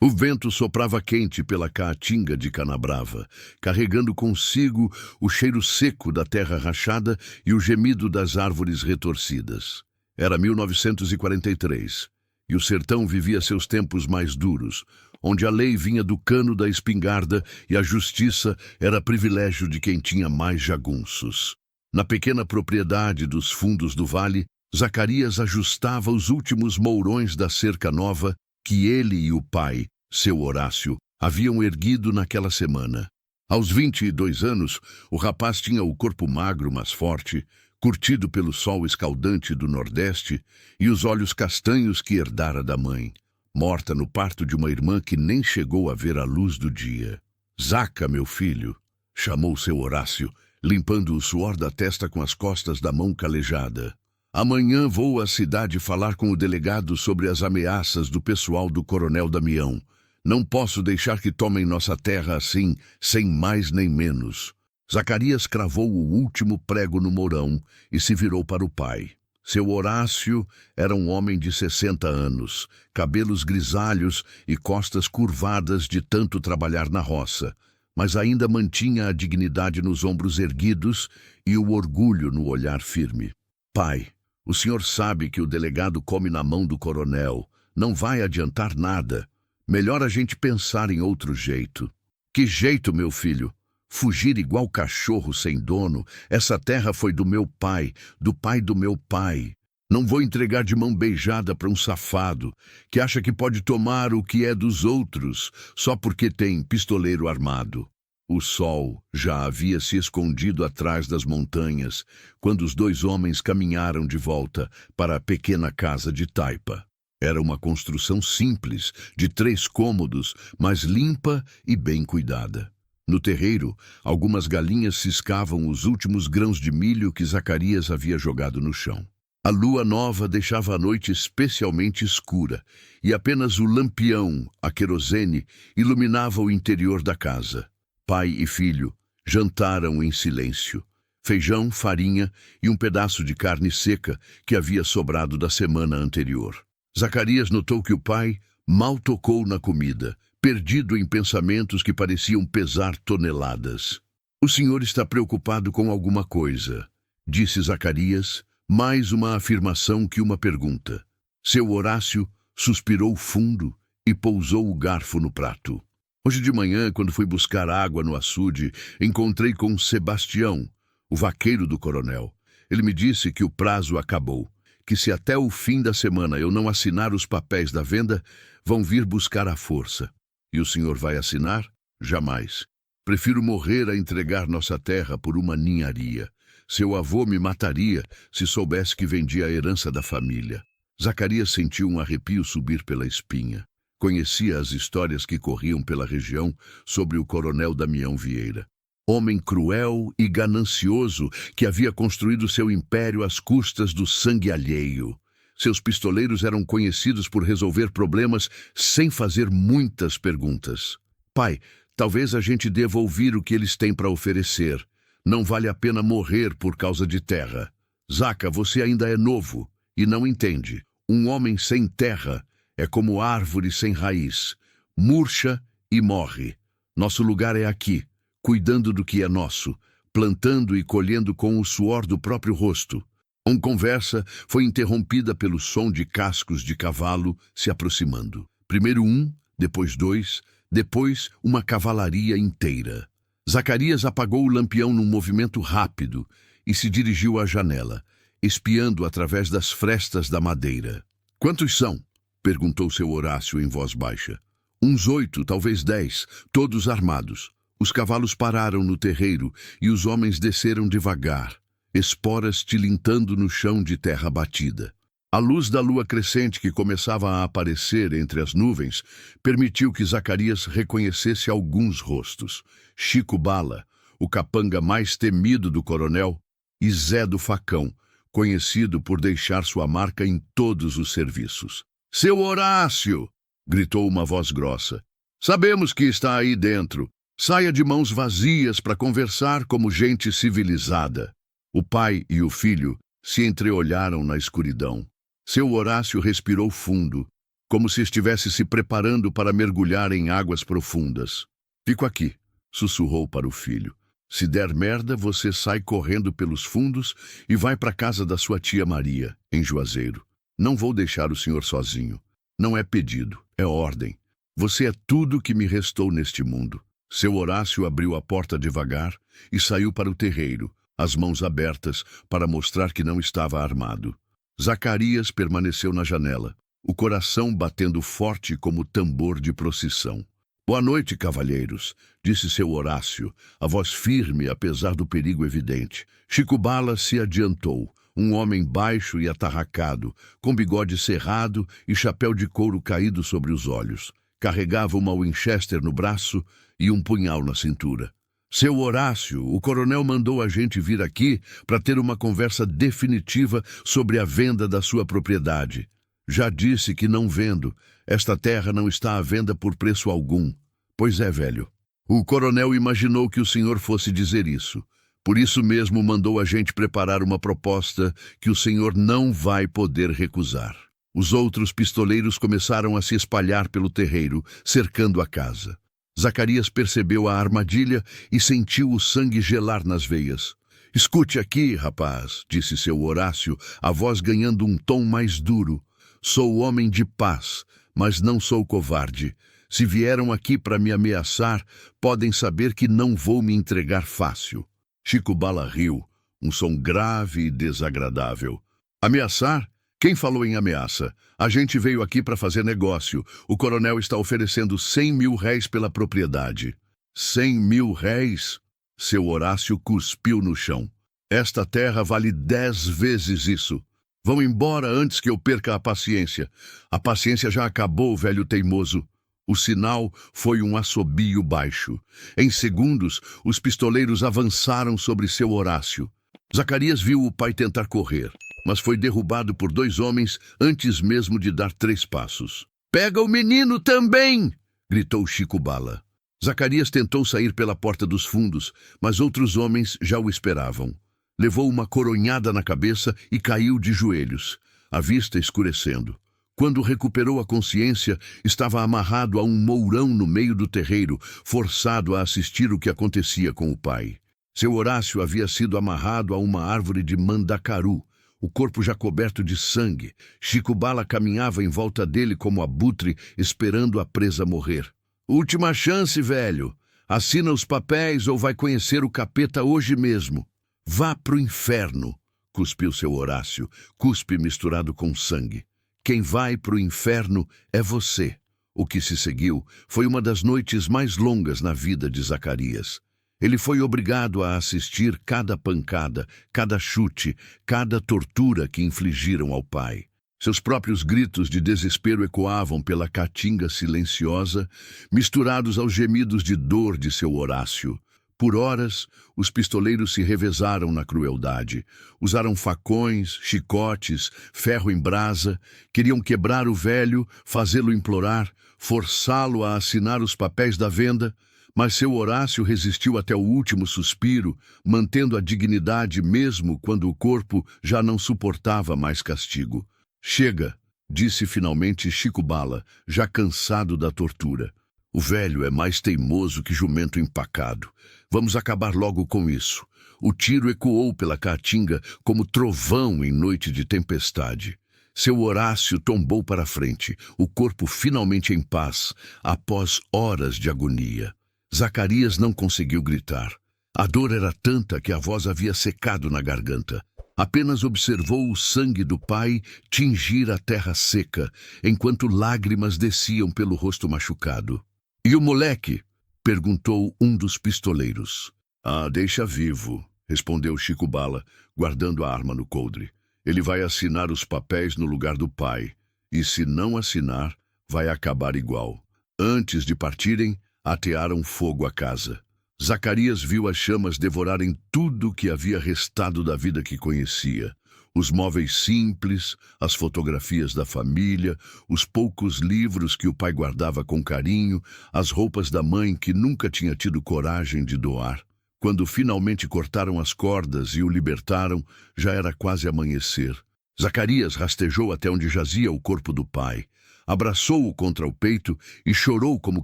O vento soprava quente pela caatinga de Canabrava, carregando consigo o cheiro seco da terra rachada e o gemido das árvores retorcidas. Era 1943, e o sertão vivia seus tempos mais duros, onde a lei vinha do cano da espingarda e a justiça era privilégio de quem tinha mais jagunços. Na pequena propriedade dos fundos do vale, Zacarias ajustava os últimos mourões da cerca nova que ele e o pai, seu Horácio, haviam erguido naquela semana. Aos 22 anos, o rapaz tinha o corpo magro, mas forte, curtido pelo sol escaldante do Nordeste, e os olhos castanhos que herdara da mãe, morta no parto de uma irmã que nem chegou a ver a luz do dia. "Zaca, meu filho", chamou seu Horácio, limpando o suor da testa com as costas da mão calejada. "Amanhã vou à cidade falar com o delegado sobre as ameaças do pessoal do Coronel Damião. Não posso deixar que tomem nossa terra assim, sem mais nem menos." Zacarias cravou o último prego no mourão e se virou para o pai. Seu Horácio era um homem de 60 anos, cabelos grisalhos e costas curvadas de tanto trabalhar na roça, mas ainda mantinha a dignidade nos ombros erguidos e o orgulho no olhar firme. "Pai, o senhor sabe que o delegado come na mão do coronel. Não vai adiantar nada. Melhor a gente pensar em outro jeito." "Que jeito, meu filho? Fugir igual cachorro sem dono? Essa terra foi do meu pai, do pai do meu pai. Não vou entregar de mão beijada para um safado que acha que pode tomar o que é dos outros só porque tem pistoleiro armado." O sol já havia se escondido atrás das montanhas quando os dois homens caminharam de volta para a pequena casa de taipa. Era uma construção simples, de 3 cômodos, mas limpa e bem cuidada. No terreiro, algumas galinhas ciscavam os últimos grãos de milho que Zacarias havia jogado no chão. A lua nova deixava a noite especialmente escura, e apenas o lampião, a querosene, iluminava o interior da casa. Pai e filho jantaram em silêncio. Feijão, farinha e um pedaço de carne seca que havia sobrado da semana anterior. Zacarias notou que o pai mal tocou na comida, perdido em pensamentos que pareciam pesar toneladas. "O senhor está preocupado com alguma coisa", disse Zacarias, mais uma afirmação que uma pergunta. Seu Horácio suspirou fundo e pousou o garfo no prato. "Hoje de manhã, quando fui buscar água no açude, encontrei com Sebastião, o vaqueiro do coronel. Ele me disse que o prazo acabou, que se até o fim da semana eu não assinar os papéis da venda, vão vir buscar à força. E o senhor vai assinar? Jamais. Prefiro morrer a entregar nossa terra por uma ninharia. Seu avô me mataria se soubesse que vendia a herança da família." Zacarias sentiu um arrepio subir pela espinha. Conhecia as histórias que corriam pela região sobre o coronel Damião Vieira. Homem cruel e ganancioso que havia construído seu império às custas do sangue alheio. Seus pistoleiros eram conhecidos por resolver problemas sem fazer muitas perguntas. "Pai, talvez a gente deva ouvir o que eles têm para oferecer. Não vale a pena morrer por causa de terra. Zaca, você ainda é novo e não entende. Um homem sem terra é como árvore sem raiz. Murcha e morre. Nosso lugar é aqui, cuidando do que é nosso, plantando e colhendo com o suor do próprio rosto." Uma conversa foi interrompida pelo som de cascos de cavalo se aproximando. Primeiro um, depois 2, depois uma cavalaria inteira. Zacarias apagou o lampião num movimento rápido e se dirigiu à janela, espiando através das frestas da madeira. "Quantos são?" perguntou seu Horácio em voz baixa. "Uns 8, talvez 10, todos armados." Os cavalos pararam no terreiro e os homens desceram devagar, esporas tilintando no chão de terra batida. A luz da lua crescente que começava a aparecer entre as nuvens permitiu que Zacarias reconhecesse alguns rostos. Chico Bala, o capanga mais temido do coronel, e Zé do Facão, conhecido por deixar sua marca em todos os serviços. "Seu Horácio!" gritou uma voz grossa. "Sabemos que está aí dentro. Saia de mãos vazias para conversar como gente civilizada." O pai e o filho se entreolharam na escuridão. Seu Horácio respirou fundo, como se estivesse se preparando para mergulhar em águas profundas. Fico aqui, sussurrou para o filho. Se der merda, você sai correndo pelos fundos e vai para a casa da sua tia Maria, em Juazeiro. Não vou deixar o senhor sozinho. Não é pedido, é ordem. Você é tudo que me restou neste mundo. Seu Horácio abriu a porta devagar e saiu para o terreiro, as mãos abertas para mostrar que não estava armado. Zacarias permaneceu na janela, o coração batendo forte como tambor de procissão. Boa noite, cavalheiros, disse seu Horácio, a voz firme apesar do perigo evidente. Chico Bala se adiantou, um homem baixo e atarracado, com bigode cerrado e chapéu de couro caído sobre os olhos. Carregava uma Winchester no braço e um punhal na cintura. Seu Horácio, o coronel mandou a gente vir aqui para ter uma conversa definitiva sobre a venda da sua propriedade. Já disse que não vendo. Esta terra não está à venda por preço algum. Pois é, velho. O coronel imaginou que o senhor fosse dizer isso. Por isso mesmo mandou a gente preparar uma proposta que o senhor não vai poder recusar. Os outros pistoleiros começaram a se espalhar pelo terreiro, cercando a casa. Zacarias percebeu a armadilha e sentiu o sangue gelar nas veias. Escute aqui, rapaz, disse seu Horácio, a voz ganhando um tom mais duro. Sou homem de paz, mas não sou covarde. Se vieram aqui para me ameaçar, podem saber que não vou me entregar fácil. Chico Bala riu, um som grave e desagradável. Ameaçar? Quem falou em ameaça? A gente veio aqui para fazer negócio. O coronel está oferecendo 100 mil réis pela propriedade. 100 mil réis? Seu Horácio cuspiu no chão. Esta terra vale 10 vezes isso. Vão embora antes que eu perca a paciência. A paciência já acabou, velho teimoso. O sinal foi um assobio baixo. Em segundos, os pistoleiros avançaram sobre seu Horácio. Zacarias viu o pai tentar correr, mas foi derrubado por 2 homens antes mesmo de dar 3 passos. Pega o menino também! Gritou Chico Bala. Zacarias tentou sair pela porta dos fundos, mas outros homens já o esperavam. Levou uma coronhada na cabeça e caiu de joelhos, a vista escurecendo. Quando recuperou a consciência, estava amarrado a um mourão no meio do terreiro, forçado a assistir o que acontecia com o pai. Seu Horácio havia sido amarrado a uma árvore de mandacaru, o corpo já coberto de sangue. Chico Bala caminhava em volta dele como abutre, esperando a presa morrer. Última chance, velho. Assina os papéis ou vai conhecer o capeta hoje mesmo. Vá pro inferno, cuspiu seu Horácio, cuspe misturado com sangue. Quem vai pro inferno é você. O que se seguiu foi uma das noites mais longas na vida de Zacarias. Ele foi obrigado a assistir cada pancada, cada chute, cada tortura que infligiram ao pai. Seus próprios gritos de desespero ecoavam pela caatinga silenciosa, misturados aos gemidos de dor de seu Horácio. Por horas, os pistoleiros se revezaram na crueldade. Usaram facões, chicotes, ferro em brasa, queriam quebrar o velho, fazê-lo implorar, forçá-lo a assinar os papéis da venda, mas seu Horácio resistiu até o último suspiro, mantendo a dignidade mesmo quando o corpo já não suportava mais castigo. Chega, disse finalmente Chico Bala, já cansado da tortura. O velho é mais teimoso que jumento empacado. Vamos acabar logo com isso. O tiro ecoou pela caatinga como trovão em noite de tempestade. Seu Horácio tombou para a frente, o corpo finalmente em paz, após horas de agonia. Zacarias não conseguiu gritar. A dor era tanta que a voz havia secado na garganta. Apenas observou o sangue do pai tingir a terra seca, enquanto lágrimas desciam pelo rosto machucado. E o moleque? Perguntou um dos pistoleiros. Ah, deixa vivo, respondeu Chico Bala, guardando a arma no coldre. Ele vai assinar os papéis no lugar do pai, e se não assinar, vai acabar igual. Antes de partirem, atearam fogo à casa. Zacarias viu as chamas devorarem tudo o que havia restado da vida que conhecia. Os móveis simples, as fotografias da família, os poucos livros que o pai guardava com carinho, as roupas da mãe que nunca tinha tido coragem de doar. Quando finalmente cortaram as cordas e o libertaram, já era quase amanhecer. Zacarias rastejou até onde jazia o corpo do pai. Abraçou-o contra o peito e chorou como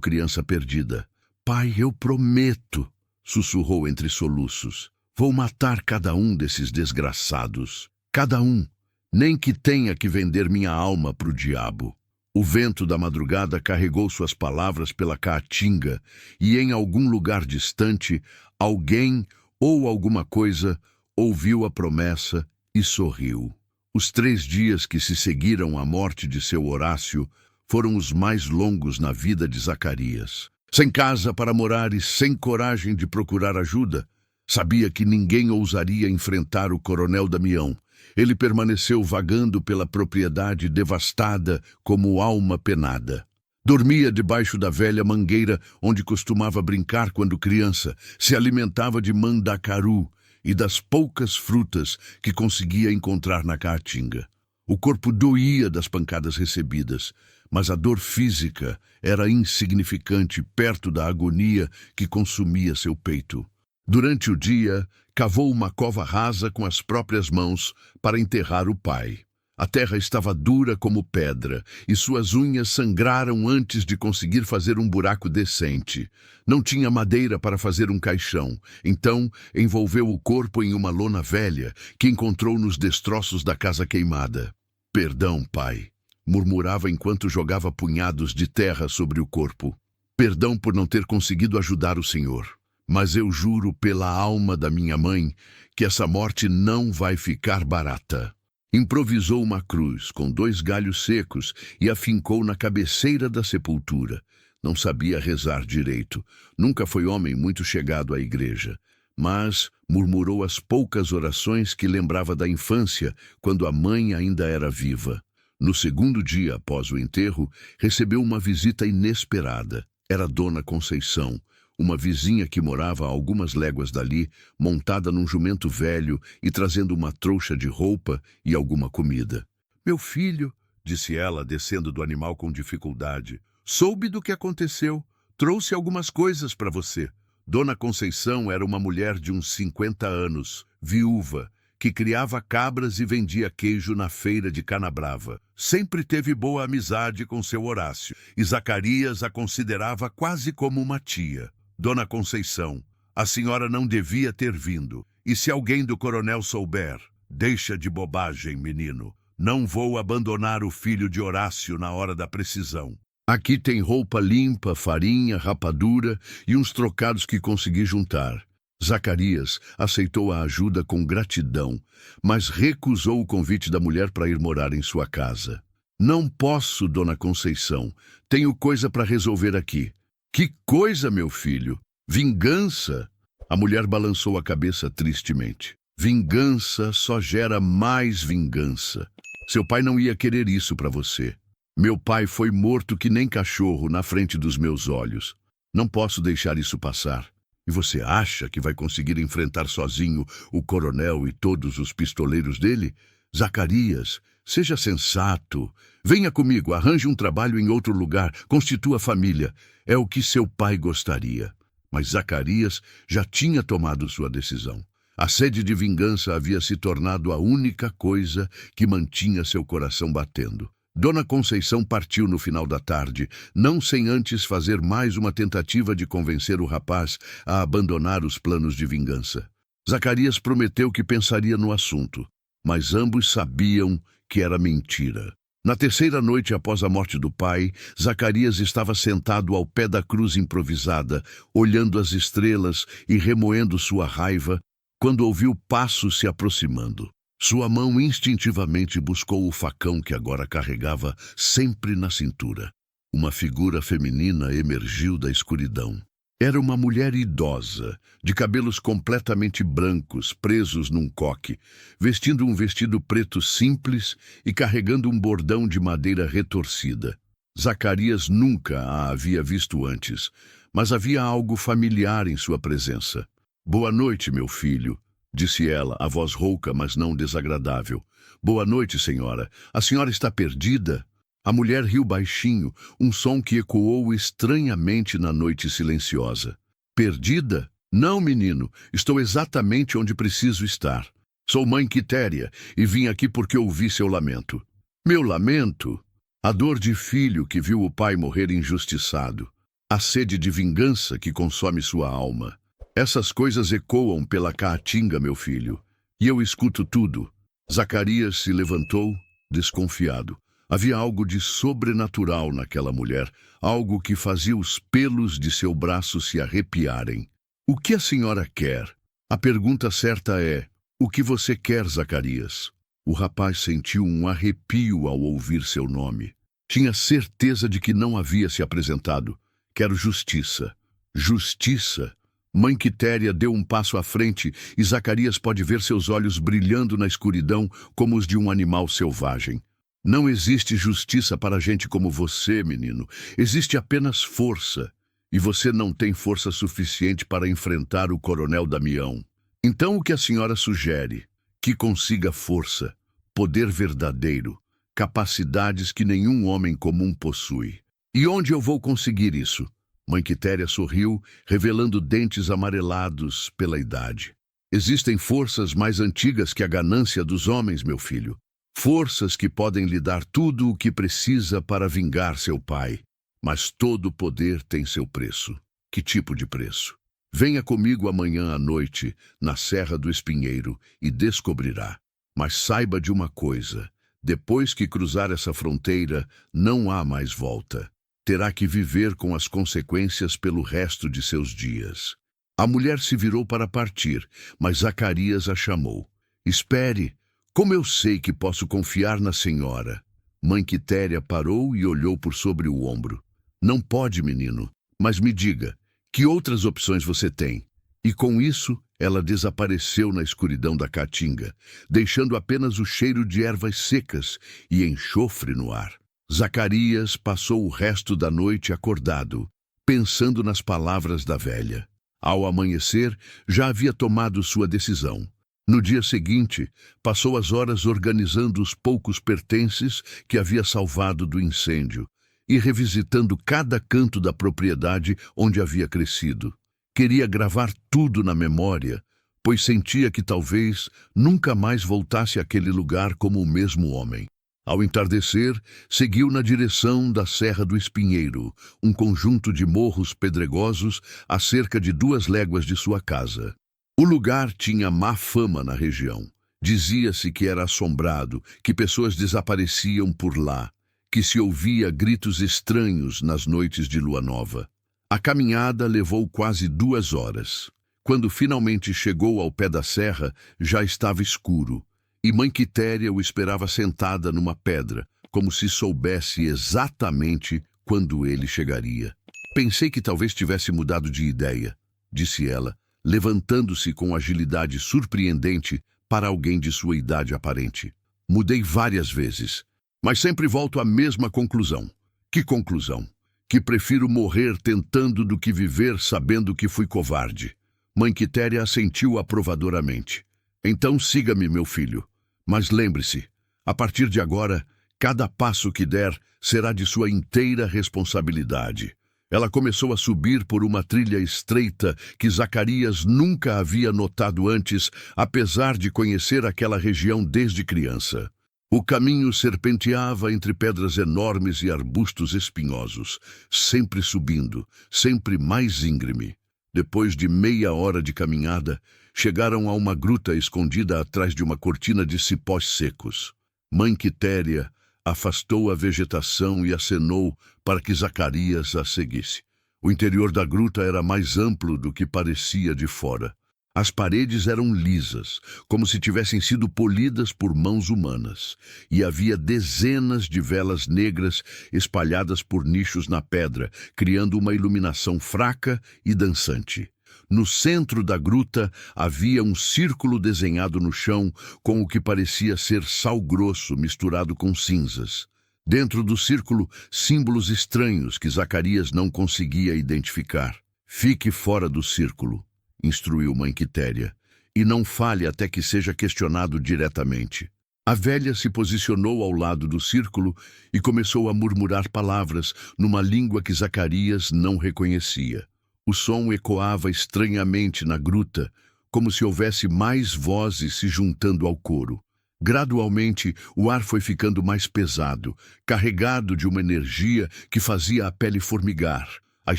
criança perdida. "Pai, eu prometo", sussurrou entre soluços. "Vou matar cada um desses desgraçados. Cada um. Nem que tenha que vender minha alma para o diabo." O vento da madrugada carregou suas palavras pela caatinga e em algum lugar distante, alguém ou alguma coisa ouviu a promessa e sorriu. Os 3 dias que se seguiram à morte de seu Horácio foram os mais longos na vida de Zacarias. Sem casa para morar e sem coragem de procurar ajuda, sabia que ninguém ousaria enfrentar o coronel Damião. Ele permaneceu vagando pela propriedade devastada como alma penada. Dormia debaixo da velha mangueira onde costumava brincar quando criança, se alimentava de mandacaru e das poucas frutas que conseguia encontrar na caatinga. O corpo doía das pancadas recebidas, mas a dor física era insignificante perto da agonia que consumia seu peito. Durante o dia, cavou uma cova rasa com as próprias mãos para enterrar o pai. A terra estava dura como pedra e suas unhas sangraram antes de conseguir fazer um buraco decente. Não tinha madeira para fazer um caixão, então envolveu o corpo em uma lona velha que encontrou nos destroços da casa queimada. "Perdão, pai", murmurava enquanto jogava punhados de terra sobre o corpo. "Perdão por não ter conseguido ajudar o senhor. Mas eu juro pela alma da minha mãe que essa morte não vai ficar barata." Improvisou uma cruz com 2 galhos secos e a fincou na cabeceira da sepultura. Não sabia rezar direito. Nunca foi homem muito chegado à igreja. Mas murmurou as poucas orações que lembrava da infância, quando a mãe ainda era viva. No 2º dia após o enterro, recebeu uma visita inesperada. Era Dona Conceição, uma vizinha que morava a algumas léguas dali, montada num jumento velho e trazendo uma trouxa de roupa e alguma comida. "Meu filho", disse ela, descendo do animal com dificuldade, "soube do que aconteceu. Trouxe algumas coisas para você." Dona Conceição era uma mulher de uns 50 anos, viúva, que criava cabras e vendia queijo na feira de Canabrava. Sempre teve boa amizade com seu Horácio, e Zacarias a considerava quase como uma tia. "Dona Conceição, a senhora não devia ter vindo. E se alguém do coronel souber, deixa de bobagem, menino. Não vou abandonar o filho de Horácio na hora da precisão. Aqui tem roupa limpa, farinha, rapadura e uns trocados que consegui juntar." Zacarias aceitou a ajuda com gratidão, mas recusou o convite da mulher para ir morar em sua casa. "Não posso, Dona Conceição. Tenho coisa para resolver aqui." "Que coisa, meu filho? Vingança?" A mulher balançou a cabeça tristemente. "Vingança só gera mais vingança. Seu pai não ia querer isso para você. Meu pai foi morto que nem cachorro na frente dos meus olhos. Não posso deixar isso passar. E você acha que vai conseguir enfrentar sozinho o coronel e todos os pistoleiros dele? Zacarias, seja sensato. Venha comigo, arranje um trabalho em outro lugar, constitua família. É o que seu pai gostaria." Mas Zacarias já tinha tomado sua decisão. A sede de vingança havia se tornado a única coisa que mantinha seu coração batendo. Dona Conceição partiu no final da tarde, não sem antes fazer mais uma tentativa de convencer o rapaz a abandonar os planos de vingança. Zacarias prometeu que pensaria no assunto, mas ambos sabiam que era mentira. Na 3ª noite após a morte do pai, Zacarias estava sentado ao pé da cruz improvisada, olhando as estrelas e remoendo sua raiva, quando ouviu passos se aproximando. Sua mão instintivamente buscou o facão que agora carregava sempre na cintura. Uma figura feminina emergiu da escuridão. Era uma mulher idosa, de cabelos completamente brancos, presos num coque, vestindo um vestido preto simples e carregando um bordão de madeira retorcida. Zacarias nunca a havia visto antes, mas havia algo familiar em sua presença. "Boa noite, meu filho", disse ela, a voz rouca, mas não desagradável. "Boa noite, senhora. A senhora está perdida?" A mulher riu baixinho, um som que ecoou estranhamente na noite silenciosa. "Perdida? Não, menino. Estou exatamente onde preciso estar. Sou mãe Quitéria e vim aqui porque ouvi seu lamento." "Meu lamento?" A dor de filho que viu o pai morrer injustiçado. A sede de vingança que consome sua alma. Essas coisas ecoam pela caatinga, meu filho, e eu escuto tudo. Zacarias se levantou, desconfiado. Havia algo de sobrenatural naquela mulher, algo que fazia os pelos de seu braço se arrepiarem. O que a senhora quer? A pergunta certa é: o que você quer, Zacarias? O rapaz sentiu um arrepio ao ouvir seu nome. Tinha certeza de que não havia se apresentado. Quero justiça. Justiça. Mãe Quitéria deu um passo à frente e Zacarias pode ver seus olhos brilhando na escuridão como os de um animal selvagem. Não existe justiça para gente como você, menino. Existe apenas força. E você não tem força suficiente para enfrentar o coronel Damião. Então o que a senhora sugere? Que consiga força, poder verdadeiro, capacidades que nenhum homem comum possui. E onde eu vou conseguir isso? Mãe Quitéria sorriu, revelando dentes amarelados pela idade. Existem forças mais antigas que a ganância dos homens, meu filho. Forças que podem lhe dar tudo o que precisa para vingar seu pai. Mas todo poder tem seu preço. Que tipo de preço? Venha comigo amanhã à noite, na Serra do Espinheiro, e descobrirá. Mas saiba de uma coisa: depois que cruzar essa fronteira, não há mais volta. Terá que viver com as consequências pelo resto de seus dias. A mulher se virou para partir, mas Zacarias a chamou. Espere, como eu sei que posso confiar na senhora? Mãe Quitéria parou e olhou por sobre o ombro. Não pode, menino, mas me diga, que outras opções você tem? E com isso, ela desapareceu na escuridão da caatinga, deixando apenas o cheiro de ervas secas e enxofre no ar. Zacarias passou o resto da noite acordado, pensando nas palavras da velha. Ao amanhecer, já havia tomado sua decisão. No dia seguinte, passou as horas organizando os poucos pertences que havia salvado do incêndio e revisitando cada canto da propriedade onde havia crescido. Queria gravar tudo na memória, pois sentia que talvez nunca mais voltasse àquele lugar como o mesmo homem. Ao entardecer, seguiu na direção da Serra do Espinheiro, um conjunto de morros pedregosos a cerca de 2 léguas de sua casa. O lugar tinha má fama na região. Dizia-se que era assombrado, que pessoas desapareciam por lá, que se ouvia gritos estranhos nas noites de lua nova. A caminhada levou quase 2 horas. Quando finalmente chegou ao pé da serra, já estava escuro. E Mãe Quitéria o esperava sentada numa pedra, como se soubesse exatamente quando ele chegaria. Pensei que talvez tivesse mudado de ideia, disse ela, levantando-se com agilidade surpreendente para alguém de sua idade aparente. Mudei várias vezes, mas sempre volto à mesma conclusão. Que conclusão? Que prefiro morrer tentando do que viver sabendo que fui covarde. Mãe Quitéria assentiu aprovadoramente. Então siga-me, meu filho. Mas lembre-se, a partir de agora, cada passo que der será de sua inteira responsabilidade. Ela começou a subir por uma trilha estreita que Zacarias nunca havia notado antes, apesar de conhecer aquela região desde criança. O caminho serpenteava entre pedras enormes e arbustos espinhosos, sempre subindo, sempre mais íngreme. Depois de meia hora de caminhada, chegaram a uma gruta escondida atrás de uma cortina de cipós secos. Mãe Quitéria afastou a vegetação e acenou para que Zacarias a seguisse. O interior da gruta era mais amplo do que parecia de fora. As paredes eram lisas, como se tivessem sido polidas por mãos humanas, e havia dezenas de velas negras espalhadas por nichos na pedra, criando uma iluminação fraca e dançante. No centro da gruta havia um círculo desenhado no chão com o que parecia ser sal grosso misturado com cinzas. Dentro do círculo, símbolos estranhos que Zacarias não conseguia identificar. Fique fora do círculo, instruiu Mãe Quitéria, e não fale até que seja questionado diretamente. A velha se posicionou ao lado do círculo e começou a murmurar palavras numa língua que Zacarias não reconhecia. O som ecoava estranhamente na gruta, como se houvesse mais vozes se juntando ao coro. Gradualmente, o ar foi ficando mais pesado, carregado de uma energia que fazia a pele formigar. As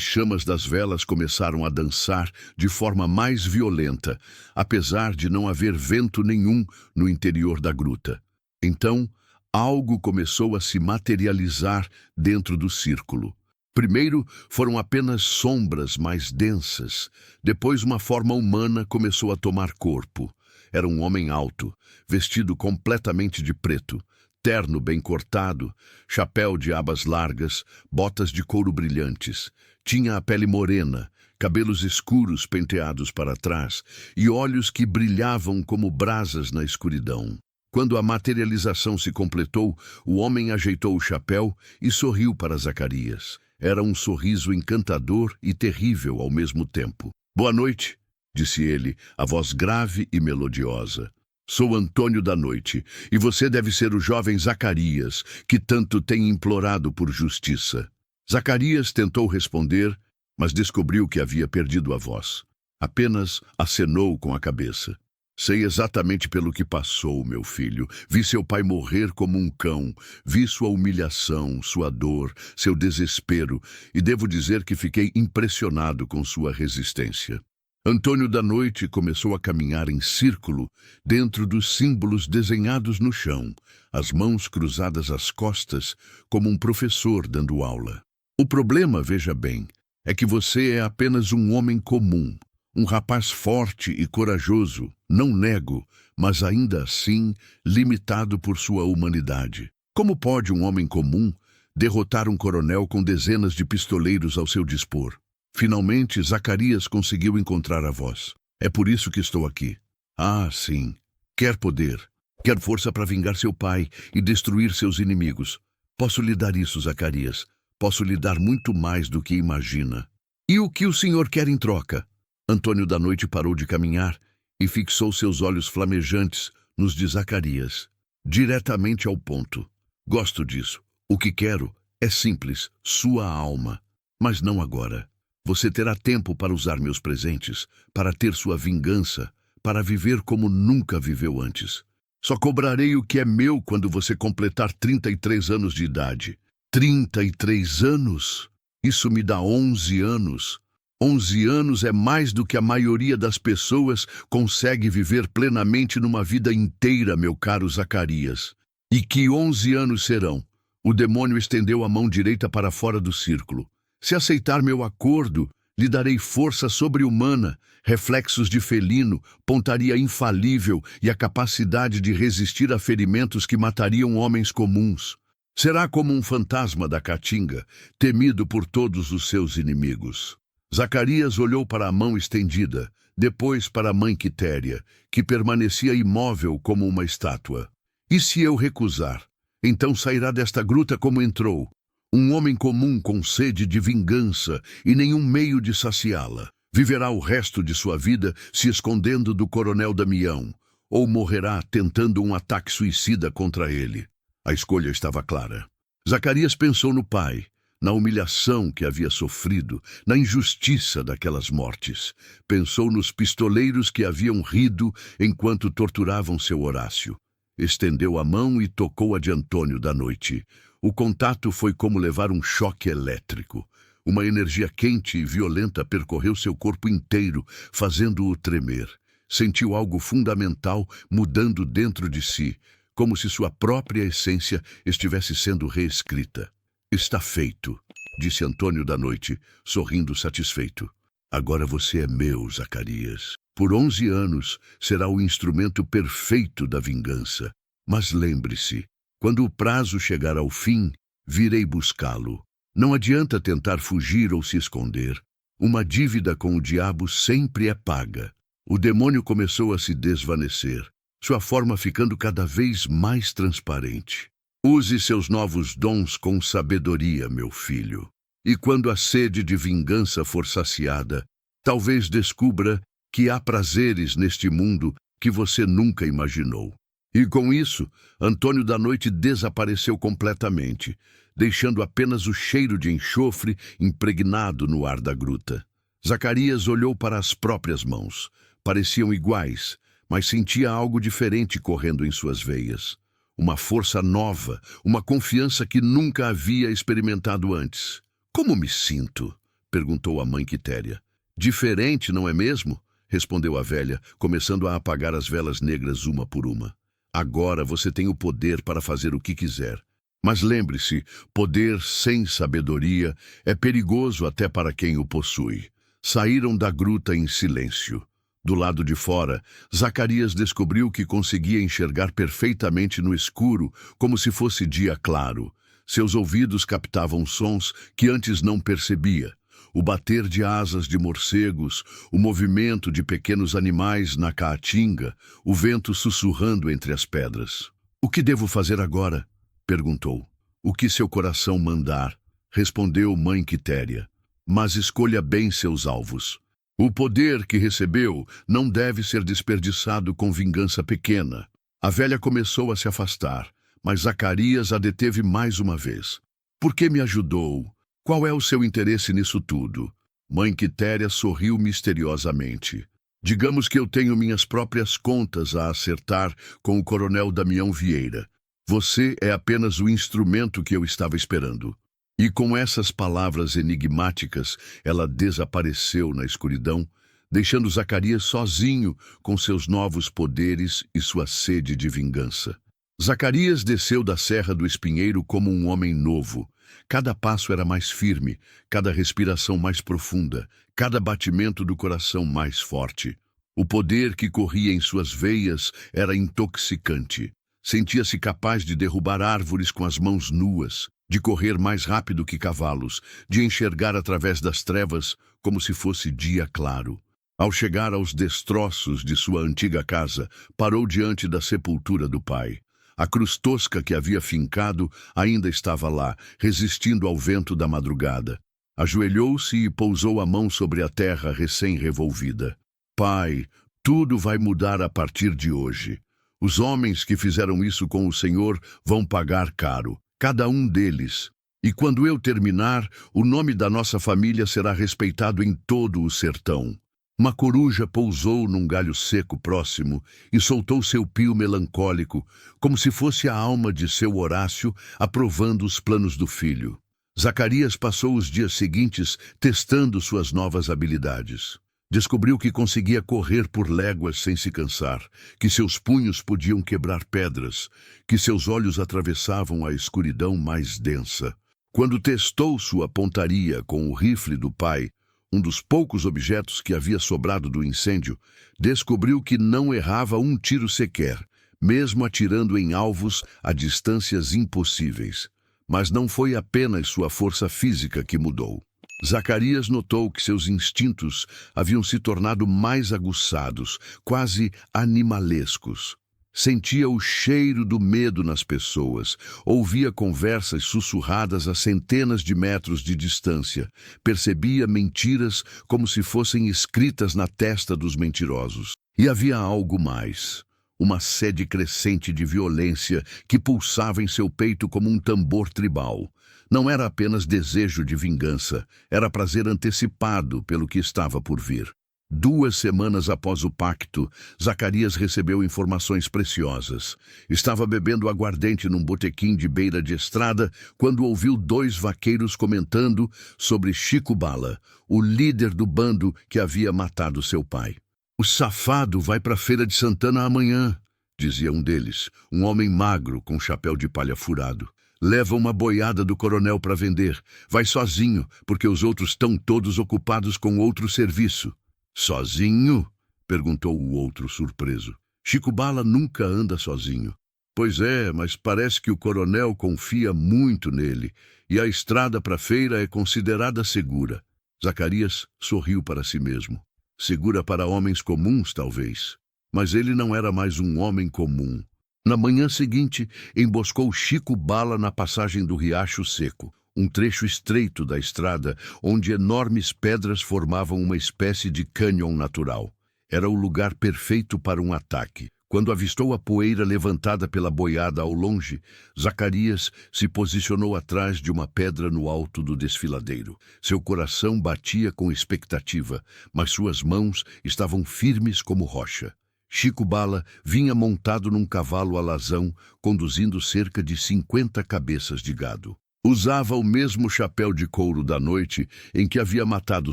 chamas das velas começaram a dançar de forma mais violenta, apesar de não haver vento nenhum no interior da gruta. Então, algo começou a se materializar dentro do círculo. Primeiro foram apenas sombras mais densas. Depois uma forma humana começou a tomar corpo. Era um homem alto, vestido completamente de preto, terno bem cortado, chapéu de abas largas, botas de couro brilhantes. Tinha a pele morena, cabelos escuros penteados para trás e olhos que brilhavam como brasas na escuridão. Quando a materialização se completou, o homem ajeitou o chapéu e sorriu para Zacarias. Era um sorriso encantador e terrível ao mesmo tempo. "Boa noite", disse ele, a voz grave e melodiosa. "Sou Antônio da Noite, e você deve ser o jovem Zacarias, que tanto tem implorado por justiça." Zacarias tentou responder, mas descobriu que havia perdido a voz. Apenas acenou com a cabeça. "Sei exatamente pelo que passou, meu filho. Vi seu pai morrer como um cão. Vi sua humilhação, sua dor, seu desespero, e devo dizer que fiquei impressionado com sua resistência." Antônio da Noite começou a caminhar em círculo dentro dos símbolos desenhados no chão, as mãos cruzadas às costas, como um professor dando aula. "O problema, veja bem, é que você é apenas um homem comum, um rapaz forte e corajoso, não nego, mas ainda assim limitado por sua humanidade. Como pode um homem comum derrotar um coronel com dezenas de pistoleiros ao seu dispor?" Finalmente, Zacarias conseguiu encontrar a voz. "É por isso que estou aqui." "Ah, sim. Quer poder. Quer força para vingar seu pai e destruir seus inimigos. Posso lhe dar isso, Zacarias. Posso lhe dar muito mais do que imagina." "E o que o senhor quer em troca?" Antônio da Noite parou de caminhar e fixou seus olhos flamejantes nos de Zacarias, diretamente ao ponto. "Gosto disso. O que quero é simples, sua alma. Mas não agora. Você terá tempo para usar meus presentes, para ter sua vingança, para viver como nunca viveu antes. Só cobrarei o que é meu quando você completar 33 anos de idade." 33 anos? Isso me dá 11 anos. 11 anos é mais do que a maioria das pessoas consegue viver plenamente numa vida inteira, meu caro Zacarias. "E que 11 anos serão?" O demônio estendeu a mão direita para fora do círculo. "Se aceitar meu acordo, lhe darei força sobre-humana, reflexos de felino, pontaria infalível e a capacidade de resistir a ferimentos que matariam homens comuns. Será como um fantasma da caatinga, temido por todos os seus inimigos." Zacarias olhou para a mão estendida, depois para a mãe Quitéria, que permanecia imóvel como uma estátua. "E se eu recusar? Então sairá desta gruta como entrou. Um homem comum com sede de vingança e nenhum meio de saciá-la. Viverá o resto de sua vida se escondendo do coronel Damião, ou morrerá tentando um ataque suicida contra ele." A escolha estava clara. Zacarias pensou no pai, na humilhação que havia sofrido, na injustiça daquelas mortes. Pensou nos pistoleiros que haviam rido enquanto torturavam seu Horácio. Estendeu a mão e tocou a de Antônio da Noite. O contato foi como levar um choque elétrico. Uma energia quente e violenta percorreu seu corpo inteiro, fazendo-o tremer. Sentiu algo fundamental mudando dentro de si, como se sua própria essência estivesse sendo reescrita. "Está feito", disse Antônio da Noite, sorrindo satisfeito. "Agora você é meu, Zacarias. Por 11 anos será o instrumento perfeito da vingança. Mas lembre-se, quando o prazo chegar ao fim, virei buscá-lo. Não adianta tentar fugir ou se esconder. Uma dívida com o diabo sempre é paga." O demônio começou a se desvanecer, sua forma ficando cada vez mais transparente. "Use seus novos dons com sabedoria, meu filho. E quando a sede de vingança for saciada, talvez descubra que há prazeres neste mundo que você nunca imaginou." E com isso, Antônio da Noite desapareceu completamente, deixando apenas o cheiro de enxofre impregnado no ar da gruta. Zacarias olhou para as próprias mãos. Pareciam iguais, mas sentia algo diferente correndo em suas veias. Uma força nova, uma confiança que nunca havia experimentado antes. "Como me sinto?" perguntou a mãe Quitéria. "Diferente, não é mesmo?" respondeu a velha, começando a apagar as velas negras uma por uma. "Agora você tem o poder para fazer o que quiser. Mas lembre-se, poder sem sabedoria é perigoso até para quem o possui." Saíram da gruta em silêncio. Do lado de fora, Zacarias descobriu que conseguia enxergar perfeitamente no escuro, como se fosse dia claro. Seus ouvidos captavam sons que antes não percebia. O bater de asas de morcegos, o movimento de pequenos animais na caatinga, o vento sussurrando entre as pedras. "O que devo fazer agora?" perguntou. "O que seu coração mandar", respondeu mãe Quitéria. "Mas escolha bem seus alvos. O poder que recebeu não deve ser desperdiçado com vingança pequena." A velha começou a se afastar, mas Zacarias a deteve mais uma vez. "Por que me ajudou? Qual é o seu interesse nisso tudo?" Mãe Quitéria sorriu misteriosamente. "Digamos que eu tenho minhas próprias contas a acertar com o coronel Damião Vieira. Você é apenas o instrumento que eu estava esperando." E com essas palavras enigmáticas, ela desapareceu na escuridão, deixando Zacarias sozinho com seus novos poderes e sua sede de vingança. Zacarias desceu da Serra do Espinheiro como um homem novo. Cada passo era mais firme, cada respiração mais profunda, cada batimento do coração mais forte. O poder que corria em suas veias era intoxicante. Sentia-se capaz de derrubar árvores com as mãos nuas, de correr mais rápido que cavalos, de enxergar através das trevas como se fosse dia claro. Ao chegar aos destroços de sua antiga casa, parou diante da sepultura do pai. A cruz tosca que havia fincado ainda estava lá, resistindo ao vento da madrugada. Ajoelhou-se e pousou a mão sobre a terra recém-revolvida. "Pai, tudo vai mudar a partir de hoje. Os homens que fizeram isso com o Senhor vão pagar caro, cada um deles. E quando eu terminar, o nome da nossa família será respeitado em todo o sertão." Uma coruja pousou num galho seco próximo e soltou seu pio melancólico, como se fosse a alma de seu Horácio aprovando os planos do filho. Zacarias passou os dias seguintes testando suas novas habilidades. Descobriu que conseguia correr por léguas sem se cansar, que seus punhos podiam quebrar pedras, que seus olhos atravessavam a escuridão mais densa. Quando testou sua pontaria com o rifle do pai, um dos poucos objetos que havia sobrado do incêndio, descobriu que não errava um tiro sequer, mesmo atirando em alvos a distâncias impossíveis. Mas não foi apenas sua força física que mudou. Zacarias notou que seus instintos haviam se tornado mais aguçados, quase animalescos. Sentia o cheiro do medo nas pessoas, ouvia conversas sussurradas a centenas de metros de distância, percebia mentiras como se fossem escritas na testa dos mentirosos. E havia algo mais. Uma sede crescente de violência que pulsava em seu peito como um tambor tribal. Não era apenas desejo de vingança, era prazer antecipado pelo que estava por vir. 2 semanas após o pacto, Zacarias recebeu informações preciosas. Estava bebendo aguardente num botequim de beira de estrada quando ouviu 2 vaqueiros comentando sobre Chico Bala, o líder do bando que havia matado seu pai. "O safado vai para a Feira de Santana amanhã", dizia um deles, um homem magro com chapéu de palha furado. "Leva uma boiada do coronel para vender. Vai sozinho, porque os outros estão todos ocupados com outro serviço." "Sozinho?" perguntou o outro, surpreso. "Chico Bala nunca anda sozinho." "Pois é, mas parece que o coronel confia muito nele, e a estrada para a feira é considerada segura." Zacarias sorriu para si mesmo. Segura para homens comuns, talvez. Mas ele não era mais um homem comum. Na manhã seguinte, emboscou Chico Bala na passagem do Riacho Seco, um trecho estreito da estrada onde enormes pedras formavam uma espécie de cânion natural. Era o lugar perfeito para um ataque. Quando avistou a poeira levantada pela boiada ao longe, Zacarias se posicionou atrás de uma pedra no alto do desfiladeiro. Seu coração batia com expectativa, mas suas mãos estavam firmes como rocha. Chico Bala vinha montado num cavalo alazão, conduzindo cerca de 50 cabeças de gado. Usava o mesmo chapéu de couro da noite em que havia matado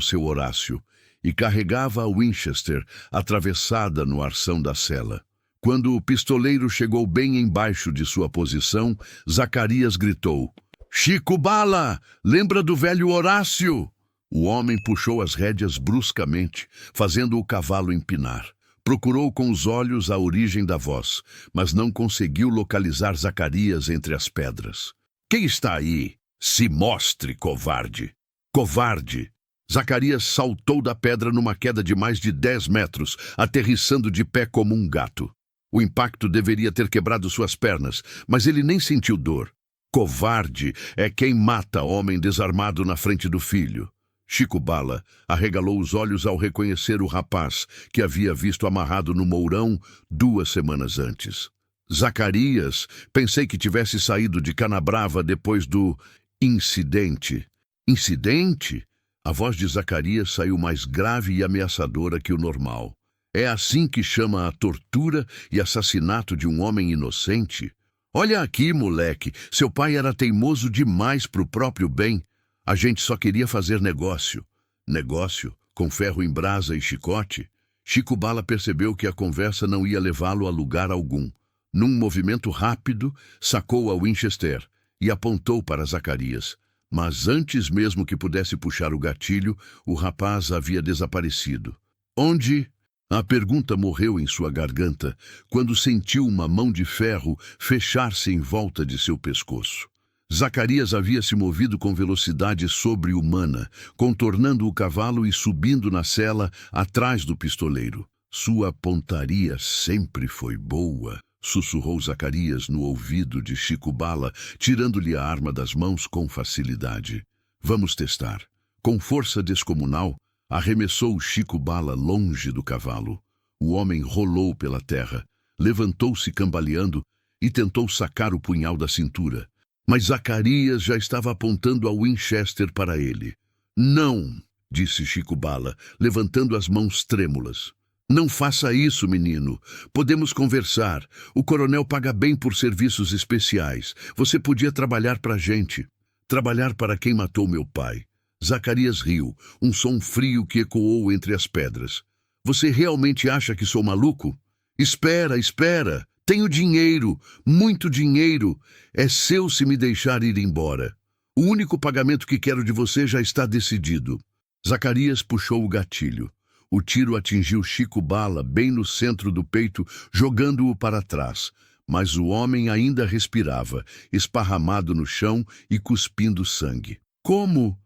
seu Horácio e carregava a Winchester atravessada no arção da sela. Quando o pistoleiro chegou bem embaixo de sua posição, Zacarias gritou: "Chico Bala, lembra do velho Horácio?" O homem puxou as rédeas bruscamente, fazendo o cavalo empinar. Procurou com os olhos a origem da voz, mas não conseguiu localizar Zacarias entre as pedras. "Quem está aí? Se mostre, covarde!" "Covarde!" Zacarias saltou da pedra numa queda de mais de 10 metros, aterrissando de pé como um gato. O impacto deveria ter quebrado suas pernas, mas ele nem sentiu dor. Covarde é quem mata homem desarmado na frente do filho. Chico Bala arregalou os olhos ao reconhecer o rapaz que havia visto amarrado no mourão 2 semanas antes. "Zacarias, pensei que tivesse saído de Canabrava depois do incidente." "Incidente?" A voz de Zacarias saiu mais grave e ameaçadora que o normal. "É assim que chama a tortura e assassinato de um homem inocente? Olha aqui, moleque, seu pai era teimoso demais pro próprio bem. A gente só queria fazer negócio." "Negócio? Com ferro em brasa e chicote?" Chico Bala percebeu que a conversa não ia levá-lo a lugar algum. Num movimento rápido, sacou a Winchester e apontou para Zacarias. Mas antes mesmo que pudesse puxar o gatilho, o rapaz havia desaparecido. "Onde?" A pergunta morreu em sua garganta quando sentiu uma mão de ferro fechar-se em volta de seu pescoço. Zacarias havia se movido com velocidade sobre-humana, contornando o cavalo e subindo na sela atrás do pistoleiro. "Sua pontaria sempre foi boa", sussurrou Zacarias no ouvido de Chico Bala, tirando-lhe a arma das mãos com facilidade. "Vamos testar." Com força descomunal, arremessou Chico Bala longe do cavalo. O homem rolou pela terra, levantou-se cambaleando e tentou sacar o punhal da cintura. Mas Zacarias já estava apontando a Winchester para ele. "Não", disse Chico Bala, levantando as mãos trêmulas. "Não faça isso, menino. Podemos conversar. O coronel paga bem por serviços especiais. Você podia trabalhar para a gente. Trabalhar para quem matou meu pai." Zacarias riu, um som frio que ecoou entre as pedras. "Você realmente acha que sou maluco? Espera, espera. Tenho dinheiro, muito dinheiro. É seu se me deixar ir embora. O único pagamento que quero de você já está decidido." Zacarias puxou o gatilho. O tiro atingiu Chico Bala bem no centro do peito, jogando-o para trás. Mas o homem ainda respirava, esparramado no chão e cuspindo sangue. Como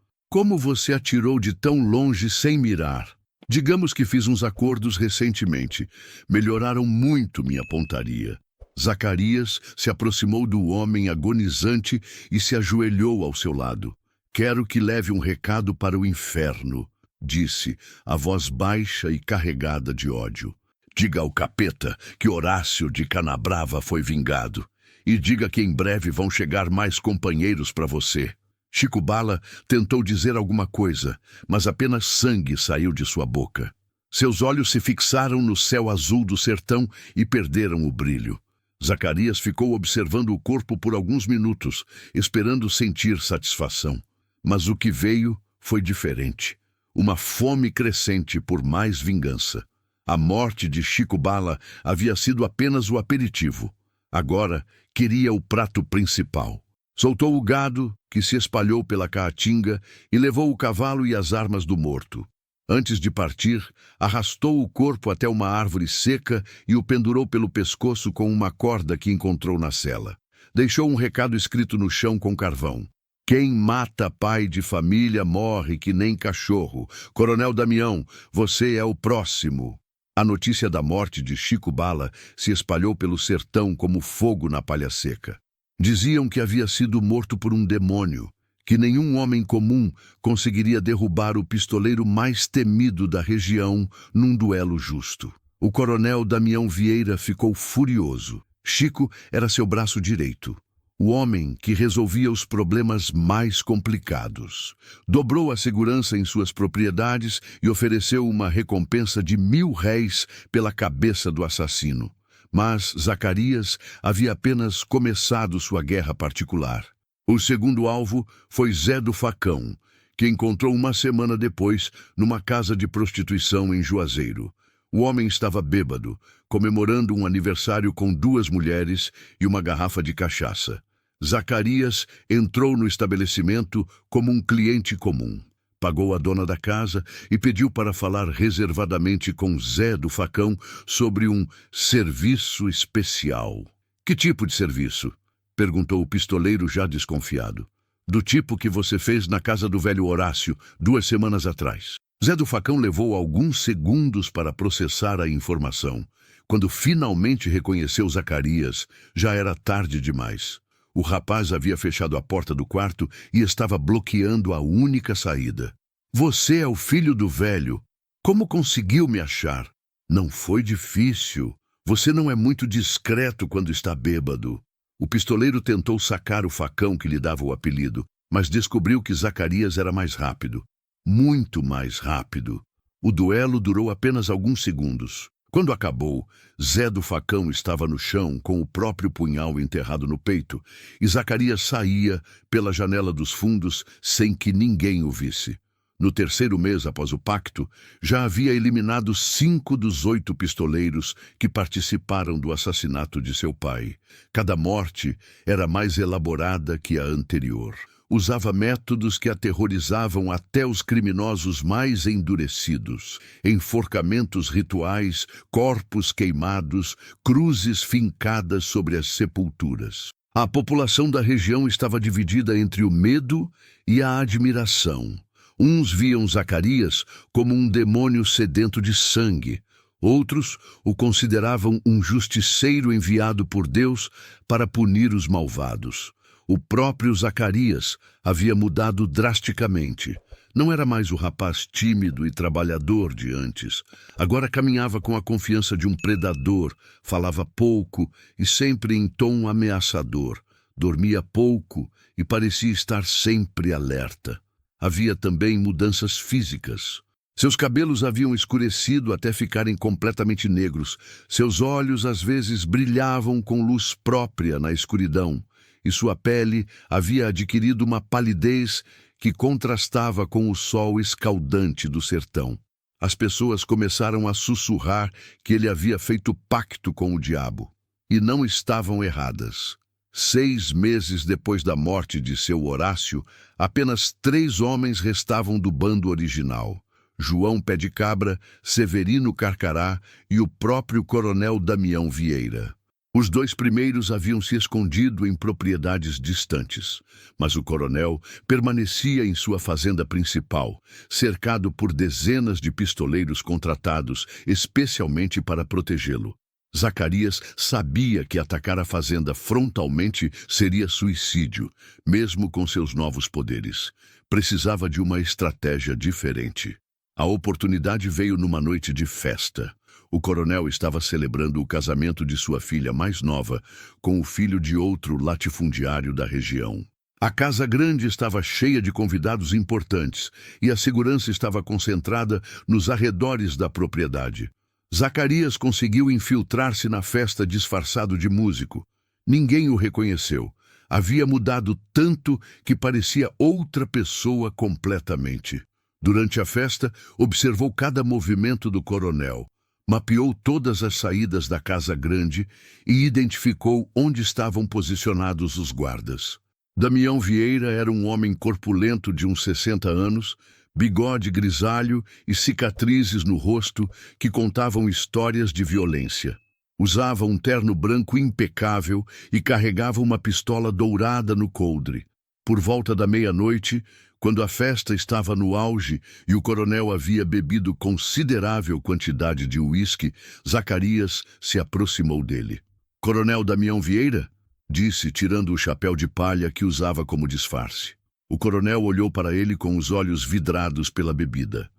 você atirou de tão longe sem mirar?" "Digamos que fiz uns acordos recentemente. Melhoraram muito minha pontaria." Zacarias se aproximou do homem agonizante e se ajoelhou ao seu lado. "Quero que leve um recado para o inferno", disse, a voz baixa e carregada de ódio. "Diga ao capeta que Horácio de Canabrava foi vingado. E diga que em breve vão chegar mais companheiros para você." Chico Bala tentou dizer alguma coisa, mas apenas sangue saiu de sua boca. Seus olhos se fixaram no céu azul do sertão e perderam o brilho. Zacarias ficou observando o corpo por alguns minutos, esperando sentir satisfação. Mas o que veio foi diferente. Uma fome crescente por mais vingança. A morte de Chico Bala havia sido apenas o aperitivo. Agora queria o prato principal. Soltou o gado, que se espalhou pela caatinga, e levou o cavalo e as armas do morto. Antes de partir, arrastou o corpo até uma árvore seca e o pendurou pelo pescoço com uma corda que encontrou na cela. Deixou um recado escrito no chão com carvão. "Quem mata pai de família morre que nem cachorro. Coronel Damião, você é o próximo." A notícia da morte de Chico Bala se espalhou pelo sertão como fogo na palha seca. Diziam que havia sido morto por um demônio, que nenhum homem comum conseguiria derrubar o pistoleiro mais temido da região num duelo justo. O coronel Damião Vieira ficou furioso. Chico era seu braço direito. o homem que resolvia os problemas mais complicados. Dobrou a segurança em suas propriedades e ofereceu uma recompensa de 1.000 réis pela cabeça do assassino. Mas Zacarias havia apenas começado sua guerra particular. O segundo alvo foi Zé do Facão, que encontrou uma semana depois numa casa de prostituição em Juazeiro. O homem estava bêbado, comemorando um aniversário com 2 mulheres e uma garrafa de cachaça. Zacarias entrou no estabelecimento como um cliente comum. Pagou a dona da casa e pediu para falar reservadamente com Zé do Facão sobre um serviço especial. Que tipo de serviço? Perguntou o pistoleiro já desconfiado. Do tipo que você fez na casa do velho Horácio 2 semanas atrás. Zé do Facão levou alguns segundos para processar a informação. Quando finalmente reconheceu Zacarias, já era tarde demais. O rapaz havia fechado a porta do quarto e estava bloqueando a única saída. Você é o filho do velho. Como conseguiu me achar? Não foi difícil. Você não é muito discreto quando está bêbado. O pistoleiro tentou sacar o facão que lhe dava o apelido, mas descobriu que Zacarias era mais rápido. Muito mais rápido. O duelo durou apenas alguns segundos. Quando acabou, Zé do Facão estava no chão com o próprio punhal enterrado no peito e Zacarias saía pela janela dos fundos sem que ninguém o visse. No 3º mês após o pacto, já havia eliminado 5 dos 8 pistoleiros que participaram do assassinato de seu pai. Cada morte era mais elaborada que a anterior. Usava métodos que aterrorizavam até os criminosos mais endurecidos. Enforcamentos rituais, corpos queimados, cruzes fincadas sobre as sepulturas. A população da região estava dividida entre o medo e a admiração. Uns viam Zacarias como um demônio sedento de sangue. Outros o consideravam um justiceiro enviado por Deus para punir os malvados. O próprio Zacarias havia mudado drasticamente. Não era mais o rapaz tímido e trabalhador de antes. Agora caminhava com a confiança de um predador, falava pouco e sempre em tom ameaçador. Dormia pouco e parecia estar sempre alerta. Havia também mudanças físicas. Seus cabelos haviam escurecido até ficarem completamente negros. Seus olhos às vezes brilhavam com luz própria na escuridão. E sua pele havia adquirido uma palidez que contrastava com o sol escaldante do sertão. As pessoas começaram a sussurrar que ele havia feito pacto com o diabo. E não estavam erradas. 6 meses depois da morte de seu Horácio, apenas 3 homens restavam do bando original. João Pé de Cabra, Severino Carcará e o próprio coronel Damião Vieira. Os 2 primeiros haviam se escondido em propriedades distantes, mas o coronel permanecia em sua fazenda principal, cercado por dezenas de pistoleiros contratados especialmente para protegê-lo. Zacarias sabia que atacar a fazenda frontalmente seria suicídio, mesmo com seus novos poderes. Precisava de uma estratégia diferente. A oportunidade veio numa noite de festa. O coronel estava celebrando o casamento de sua filha mais nova com o filho de outro latifundiário da região. A casa grande estava cheia de convidados importantes e a segurança estava concentrada nos arredores da propriedade. Zacarias conseguiu infiltrar-se na festa disfarçado de músico. Ninguém o reconheceu. Havia mudado tanto que parecia outra pessoa completamente. Durante a festa, observou cada movimento do coronel. Mapeou todas as saídas da casa grande e identificou onde estavam posicionados os guardas. Damião Vieira era um homem corpulento de uns 60 anos, bigode grisalho e cicatrizes no rosto que contavam histórias de violência. Usava um terno branco impecável e carregava uma pistola dourada no coldre. Por volta da meia-noite, quando a festa estava no auge e o coronel havia bebido considerável quantidade de uísque, Zacarias se aproximou dele. "Coronel Damião Vieira?", disse, tirando o chapéu de palha que usava como disfarce. O coronel olhou para ele com os olhos vidrados pela bebida.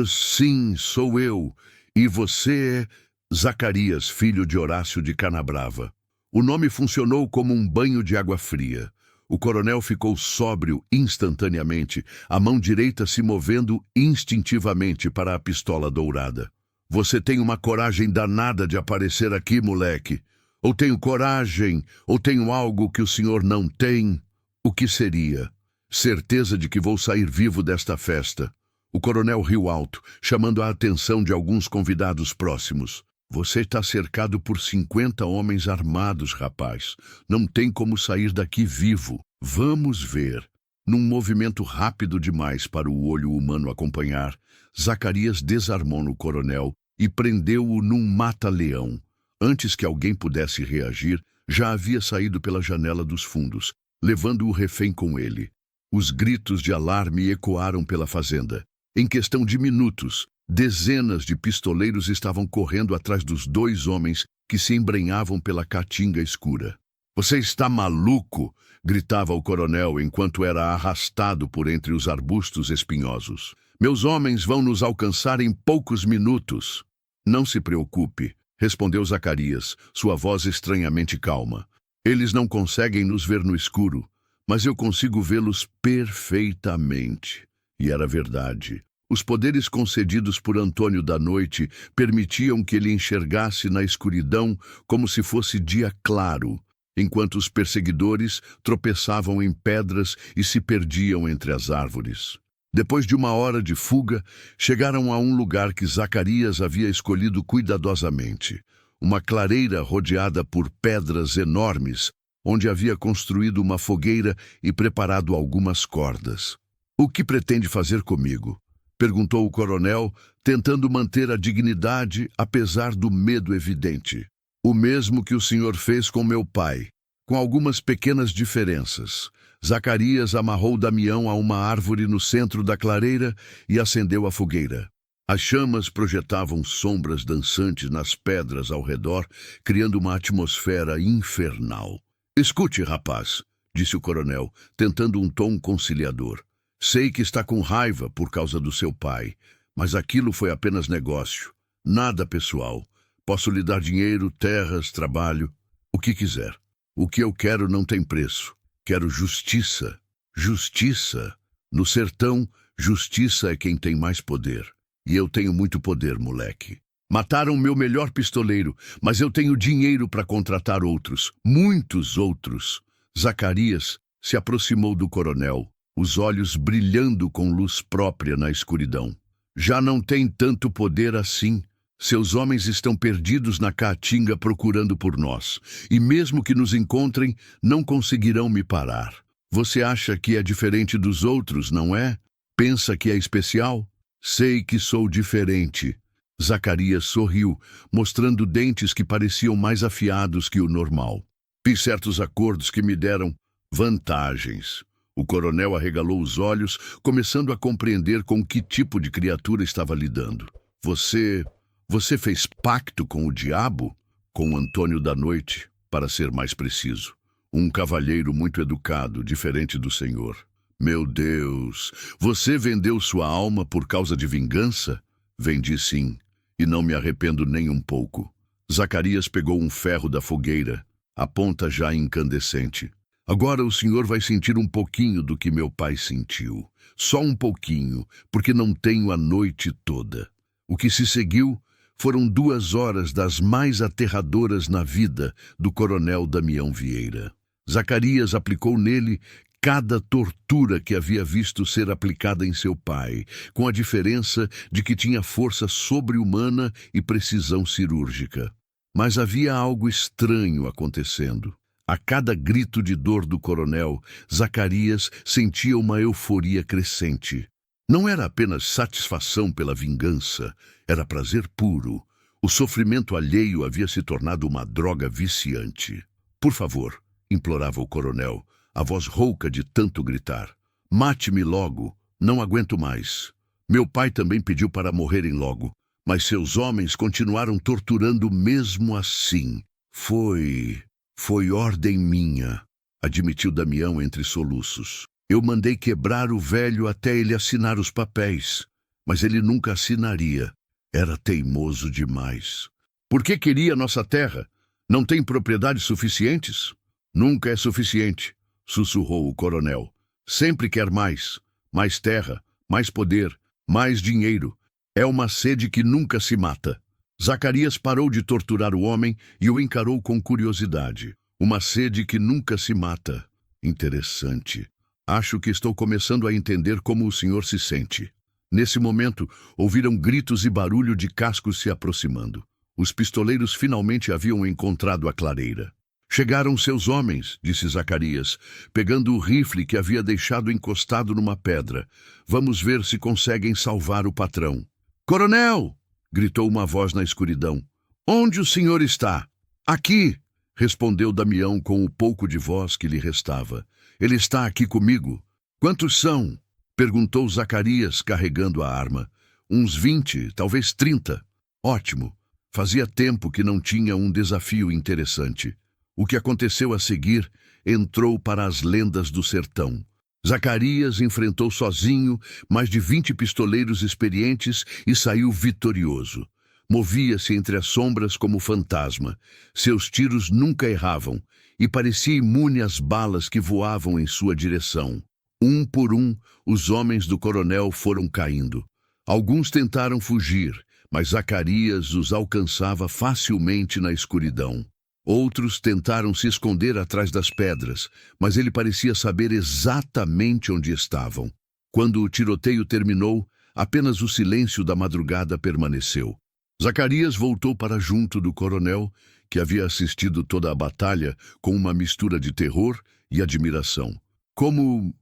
"Sim, sou eu. E você é Zacarias, filho de Horácio de Canabrava." O nome funcionou como um banho de água fria. O coronel ficou sóbrio instantaneamente, a mão direita se movendo instintivamente para a pistola dourada. Você tem uma coragem danada de aparecer aqui, moleque. Ou tenho coragem, ou tenho algo que o senhor não tem. O que seria? Certeza de que vou sair vivo desta festa. O coronel riu alto, chamando a atenção de alguns convidados próximos. Você está cercado por 50 homens armados, rapaz. Não tem como sair daqui vivo. Vamos ver. Num movimento rápido demais para o olho humano acompanhar, Zacarias desarmou no coronel e prendeu-o num mata-leão. Antes que alguém pudesse reagir, já havia saído pela janela dos fundos, levando o refém com ele. Os gritos de alarme ecoaram pela fazenda. Em questão de minutos, dezenas de pistoleiros estavam correndo atrás dos dois homens que se embrenhavam pela caatinga escura. Você está maluco? Gritava o coronel enquanto era arrastado por entre os arbustos espinhosos. Meus homens vão nos alcançar em poucos minutos. Não se preocupe, respondeu Zacarias, sua voz estranhamente calma. Eles não conseguem nos ver no escuro, mas eu consigo vê-los perfeitamente. E era verdade. Os poderes concedidos por Antônio da Noite permitiam que ele enxergasse na escuridão como se fosse dia claro, enquanto os perseguidores tropeçavam em pedras e se perdiam entre as árvores. Depois de uma hora de fuga, chegaram a um lugar que Zacarias havia escolhido cuidadosamente, uma clareira rodeada por pedras enormes, onde havia construído uma fogueira e preparado algumas cordas. O que pretende fazer comigo? Perguntou o coronel, tentando manter a dignidade apesar do medo evidente. O mesmo que o senhor fez com meu pai, com algumas pequenas diferenças. Zacarias amarrou Damião a uma árvore no centro da clareira e acendeu a fogueira. As chamas projetavam sombras dançantes nas pedras ao redor, criando uma atmosfera infernal. Escute, rapaz, disse o coronel, tentando um tom conciliador. Sei que está com raiva por causa do seu pai, mas aquilo foi apenas negócio. Nada pessoal. Posso lhe dar dinheiro, terras, trabalho, o que quiser. O que eu quero não tem preço. Quero justiça. Justiça. No sertão, justiça é quem tem mais poder. E eu tenho muito poder, moleque. Mataram meu melhor pistoleiro, mas eu tenho dinheiro para contratar outros, muitos outros. Zacarias se aproximou do coronel, os olhos brilhando com luz própria na escuridão. Já não tem tanto poder assim. Seus homens estão perdidos na caatinga procurando por nós, e mesmo que nos encontrem, não conseguirão me parar. Você acha que é diferente dos outros, não é? Pensa que é especial? Sei que sou diferente. Zacarias sorriu, mostrando dentes que pareciam mais afiados que o normal. Fiz certos acordos que me deram vantagens. O coronel arregalou os olhos, começando a compreender com que tipo de criatura estava lidando. Você fez pacto com o diabo? Com Antônio da Noite, para ser mais preciso. Um cavalheiro muito educado, diferente do senhor. Meu Deus, você vendeu sua alma por causa de vingança? Vendi sim, e não me arrependo nem um pouco. Zacarias pegou um ferro da fogueira, a ponta já incandescente. Agora o senhor vai sentir um pouquinho do que meu pai sentiu. Só um pouquinho, porque não tenho a noite toda. O que se seguiu foram 2 horas das mais aterradoras na vida do coronel Damião Vieira. Zacarias aplicou nele cada tortura que havia visto ser aplicada em seu pai, com a diferença de que tinha força sobre-humana e precisão cirúrgica. Mas havia algo estranho acontecendo. A cada grito de dor do coronel, Zacarias sentia uma euforia crescente. Não era apenas satisfação pela vingança, era prazer puro. O sofrimento alheio havia se tornado uma droga viciante. Por favor, implorava o coronel, a voz rouca de tanto gritar. Mate-me logo, não aguento mais. Meu pai também pediu para morrerem logo, mas seus homens continuaram torturando mesmo assim. Foi ordem minha, admitiu Damião entre soluços. Eu mandei quebrar o velho até ele assinar os papéis, mas ele nunca assinaria. Era teimoso demais. Por que queria nossa terra? Não tem propriedades suficientes? Nunca é suficiente, sussurrou o coronel. Sempre quer mais. Mais terra, mais poder, mais dinheiro. É uma sede que nunca se mata. Zacarias parou de torturar o homem e o encarou com curiosidade. Uma sede que nunca se mata. Interessante. Acho que estou começando a entender como o senhor se sente. Nesse momento, ouviram gritos e barulho de cascos se aproximando. Os pistoleiros finalmente haviam encontrado a clareira. Chegaram seus homens, disse Zacarias, pegando o rifle que havia deixado encostado numa pedra. Vamos ver se conseguem salvar o patrão. Coronel! Gritou uma voz na escuridão. Onde o senhor está? Aqui! Respondeu Damião com o pouco de voz que lhe restava. Ele está aqui comigo. Quantos são? Perguntou Zacarias, carregando a arma. Uns 20, talvez 30. Ótimo. Fazia tempo que não tinha um desafio interessante. O que aconteceu a seguir entrou para as lendas do sertão. Zacarias enfrentou sozinho mais de 20 pistoleiros experientes e saiu vitorioso. Movia-se entre as sombras como fantasma. Seus tiros nunca erravam e parecia imune às balas que voavam em sua direção. Um por um, os homens do coronel foram caindo. Alguns tentaram fugir, mas Zacarias os alcançava facilmente na escuridão. Outros tentaram se esconder atrás das pedras, mas ele parecia saber exatamente onde estavam. Quando o tiroteio terminou, apenas o silêncio da madrugada permaneceu. Zacarias voltou para junto do coronel, que havia assistido toda a batalha com uma mistura de terror e admiração. Como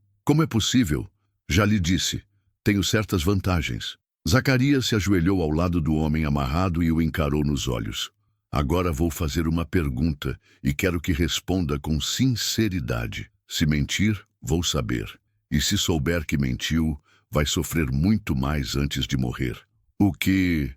é possível? Já lhe disse. Tenho certas vantagens. Zacarias se ajoelhou ao lado do homem amarrado e o encarou nos olhos. Agora vou fazer uma pergunta e quero que responda com sinceridade. Se mentir, vou saber. E se souber que mentiu, vai sofrer muito mais antes de morrer. O que